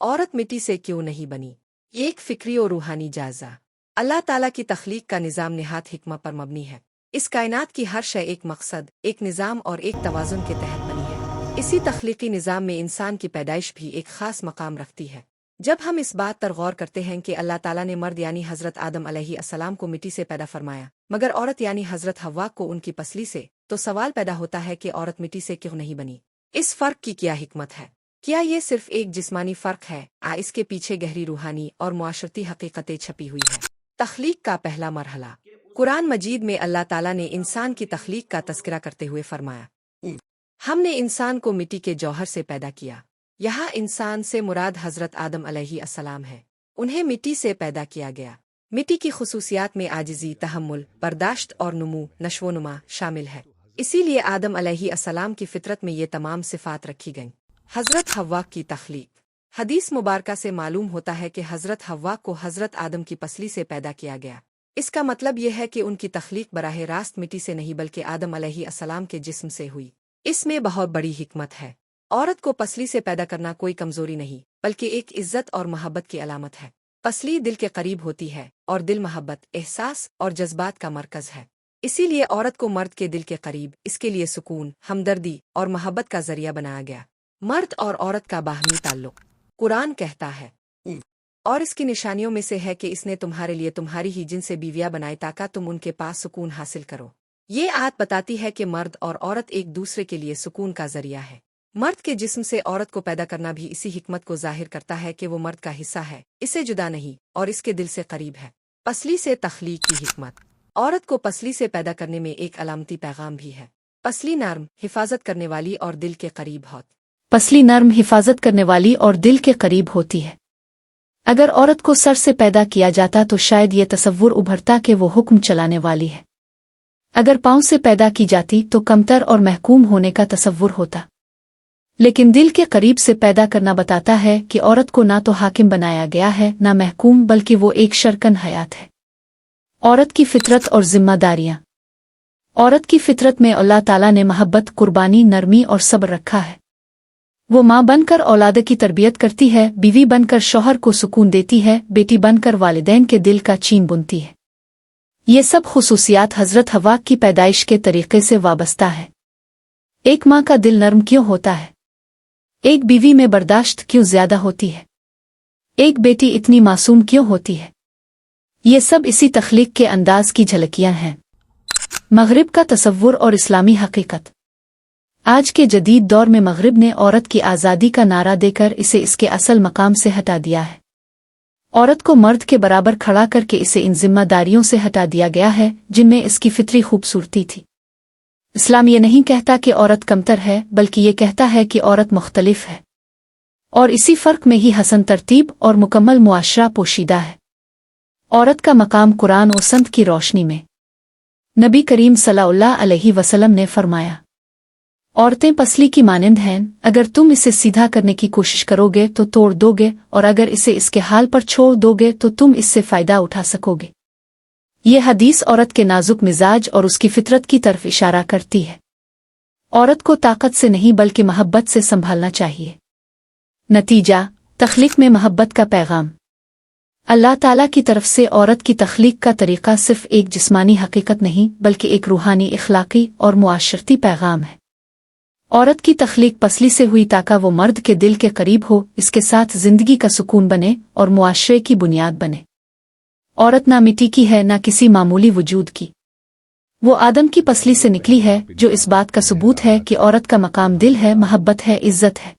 عورت مٹی سے کیوں نہیں بنی؟ ایک فکری اور روحانی جائزہ۔ اللہ تعالیٰ کی تخلیق کا نظام نہایت حکمت پر مبنی ہے۔ اس کائنات کی ہر شے ایک مقصد، ایک نظام اور ایک توازن کے تحت بنی ہے۔ اسی تخلیقی نظام میں انسان کی پیدائش بھی ایک خاص مقام رکھتی ہے۔ جب ہم اس بات پر غور کرتے ہیں کہ اللہ تعالیٰ نے مرد یعنی حضرت آدم علیہ السلام کو مٹی سے پیدا فرمایا مگر عورت یعنی حضرت حوا کو ان کی پسلی سے، تو سوال پیدا ہوتا ہے کہ عورت مٹی سے کیوں نہیں بنی؟ اس فرق کی کیا حکمت ہے؟ کیا یہ صرف ایک جسمانی فرق ہے اس کے پیچھے گہری روحانی اور معاشرتی حقیقتیں چھپی ہوئی ہے؟ تخلیق کا پہلا مرحلہ۔ قرآن مجید میں اللہ تعالیٰ نے انسان کی تخلیق کا تذکرہ کرتے ہوئے فرمایا، ہم نے انسان کو مٹی کے جوہر سے پیدا کیا۔ یہاں انسان سے مراد حضرت آدم علیہ السلام ہے۔ انہیں مٹی سے پیدا کیا گیا۔ مٹی کی خصوصیات میں عاجزی، تحمل، برداشت اور نشو و نما شامل ہے۔ اسی لیے آدم علیہ السلام کی فطرت میں یہ تمام صفات رکھی گئیں۔ حضرت حوا کی تخلیق۔ حدیث مبارکہ سے معلوم ہوتا ہے کہ حضرت حوا کو حضرت آدم کی پسلی سے پیدا کیا گیا۔ اس کا مطلب یہ ہے کہ ان کی تخلیق براہ راست مٹی سے نہیں بلکہ آدم علیہ السلام کے جسم سے ہوئی۔ اس میں بہت بڑی حکمت ہے۔ عورت کو پسلی سے پیدا کرنا کوئی کمزوری نہیں بلکہ ایک عزت اور محبت کی علامت ہے۔ پسلی دل کے قریب ہوتی ہے اور دل محبت، احساس اور جذبات کا مرکز ہے۔ اسی لیے عورت کو مرد کے دل کے قریب، اس کے لیے سکون، ہمدردی اور محبت کا ذریعہ بنایا گیا۔ مرد اور عورت کا باہمی تعلق۔ قرآن کہتا ہے، اور اس کی نشانیوں میں سے ہے کہ اس نے تمہارے لیے تمہاری ہی جن سے بیویاں بنائی تاکہ تم ان کے پاس سکون حاصل کرو۔ یہ آیت بتاتی ہے کہ مرد اور عورت ایک دوسرے کے لیے سکون کا ذریعہ ہے۔ مرد کے جسم سے عورت کو پیدا کرنا بھی اسی حکمت کو ظاہر کرتا ہے کہ وہ مرد کا حصہ ہے، اسے جدا نہیں اور اس کے دل سے قریب ہے۔ پسلی سے تخلیق کی حکمت۔ عورت کو پسلی سے پیدا کرنے میں ایک علامتی پیغام بھی ہے۔ پسلی نرم، حفاظت کرنے والی اور دل کے قریب پسلی نرم، حفاظت کرنے والی اور دل کے قریب ہوتی ہے۔ اگر عورت کو سر سے پیدا کیا جاتا تو شاید یہ تصور ابھرتا کہ وہ حکم چلانے والی ہے۔ اگر پاؤں سے پیدا کی جاتی تو کمتر اور محکوم ہونے کا تصور ہوتا۔ لیکن دل کے قریب سے پیدا کرنا بتاتا ہے کہ عورت کو نہ تو حاکم بنایا گیا ہے نہ محکوم، بلکہ وہ ایک شرکن حیات ہے۔ عورت کی فطرت اور ذمہ داریاں۔ عورت کی فطرت میں اللہ تعالیٰ نے محبت، قربانی، نرمی اور صبر رکھا ہے۔ وہ ماں بن کر اولاد کی تربیت کرتی ہے، بیوی بن کر شوہر کو سکون دیتی ہے، بیٹی بن کر والدین کے دل کا چین بنتی ہے۔ یہ سب خصوصیات حضرت حوا کی پیدائش کے طریقے سے وابستہ ہے۔ ایک ماں کا دل نرم کیوں ہوتا ہے؟ ایک بیوی میں برداشت کیوں زیادہ ہوتی ہے؟ ایک بیٹی اتنی معصوم کیوں ہوتی ہے؟ یہ سب اسی تخلیق کے انداز کی جھلکیاں ہیں۔ مغرب کا تصور اور اسلامی حقیقت۔ آج کے جدید دور میں مغرب نے عورت کی آزادی کا نعرہ دے کر اسے اس کے اصل مقام سے ہٹا دیا ہے۔ عورت کو مرد کے برابر کھڑا کر کے اسے ان ذمہ داریوں سے ہٹا دیا گیا ہے جن میں اس کی فطری خوبصورتی تھی۔ اسلام یہ نہیں کہتا کہ عورت کمتر ہے، بلکہ یہ کہتا ہے کہ عورت مختلف ہے، اور اسی فرق میں ہی حسن ترتیب اور مکمل معاشرہ پوشیدہ ہے۔ عورت کا مقام قرآن و سنت کی روشنی میں۔ نبی کریم صلی اللہ علیہ وسلم نے فرمایا، عورتیں پسلی کی مانند ہیں، اگر تم اسے سیدھا کرنے کی کوشش کرو گے تو توڑ دو گے، اور اگر اسے اس کے حال پر چھوڑ دو گے تو تم اس سے فائدہ اٹھا سکو گے۔ یہ حدیث عورت کے نازک مزاج اور اس کی فطرت کی طرف اشارہ کرتی ہے۔ عورت کو طاقت سے نہیں بلکہ محبت سے سنبھالنا چاہیے۔ نتیجہ، تخلیق میں محبت کا پیغام۔ اللہ تعالیٰ کی طرف سے عورت کی تخلیق کا طریقہ صرف ایک جسمانی حقیقت نہیں بلکہ ایک روحانی، اخلاقی اور معاشرتی پیغام ہے۔ عورت کی تخلیق پسلی سے ہوئی تاکہ وہ مرد کے دل کے قریب ہو، اس کے ساتھ زندگی کا سکون بنے اور معاشرے کی بنیاد بنے۔ عورت نہ مٹی کی ہے نہ کسی معمولی وجود کی، وہ آدم کی پسلی سے نکلی ہے، جو اس بات کا ثبوت ہے کہ عورت کا مقام دل ہے، محبت ہے، عزت ہے۔